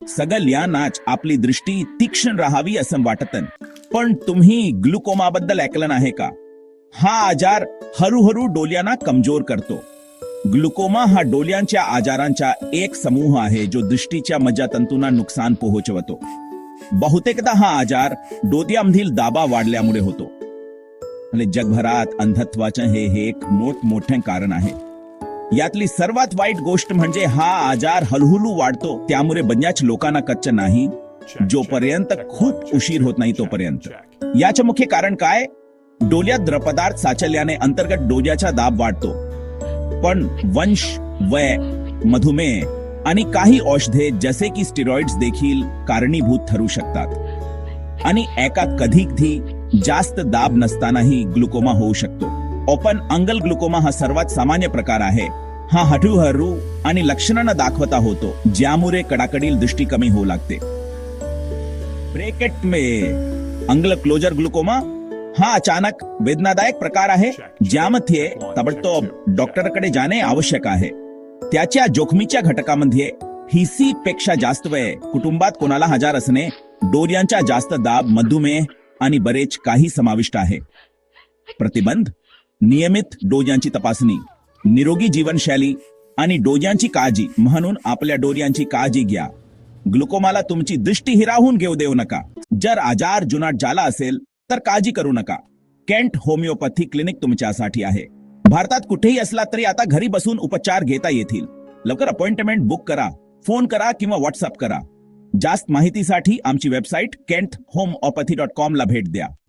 सगळ्यांनाच आपली दृष्टी तीक्ष्ण राहावी असं वाटतं, पण तुम्ही ग्लुकोमाबद्दल ऐकलं आहे का? हा आजार हळूहळू डोळ्यांना कमजोर करतो. ग्लुकोमा हा डोळ्यांच्या आजारांचा एक समूह आहे जो दृष्टीच्या मज्जातंतूंना नुकसान पोहोचवतो. बहुतेकदा हा आजार डोळ्यांमधील दाबा वाढल्यामुळे होतो आणि जगभरात अंधत्वाचे हे एक मोठे कारण आहे. यातली सर्वात वाईट गोष्ट म्हणजे हा आजार हळूहळू वाढतो, त्यामुळे बऱ्याच लोकांना कच्च नाही जोपर्यंत खूप उशीर होत नाही तोपर्यंत. याचे मुख्य कारण काय? डोळ्यात द्रवपदार्थ साचल्याने अंतर्गत डोळ्याचा दाब वाढतो, पण वंश, वय, मधुमेह आणि काही औषधे जसे की स्टेरॉइड्स देखील कारणीभूत ठरू शकतात. आणि एका कधी जास्त दाब नसतानाही ग्लुकोमा होऊ शकतो. ओपन अंगल ग्लुकोमा हा सर्वात सामान्य प्रकार आहे. हा हळूहळू आणि लक्षणांना दाखवता होतो, ज्यामुळे कडाकडील दृष्टी कमी होऊ लागते. ब्रॅकेट में अंगल क्लोजर ग्लुकोमा हा अचानक वेदनादायक प्रकार आहे, ज्यामध्ये ताबडतोब डॉक्टरकडे जाणे आवश्यक आहे. त्याच्या जोखमीच्या घटकामध्ये हिसी पेक्षा जास्त वय, कुटुंबात कोणाला आजार असणे, डोळ्यांचा जास्त दाब, मधुमेह आणि बरेच काही समाविष्ट आहे. प्रतिबंध: नियमित डोळ्यांची तपासणी, निरोगी जीवनशैली आणि डोळ्यांची काळजी. म्हणून आपल्या डोळ्यांची काळजी घ्या. ग्लुकोमाला तुमची दृष्टी हिरावून घेऊ देऊ नका. जर आजार जुनाट झाला असेल तर काळजी करू नका. केंट होमिओपॅथी क्लिनिक तुमच्यासाठी आहे. भारतात कुठेही असला तरी आता घरी बसून उपचार घेता येतील. लवकर अपॉइंटमेंट बुक करा, फोन करा किंवा व्हॉट्सअप करा. जास्त माहितीसाठी आमची वेबसाईट kenthomopathy.com ला भेट द्या.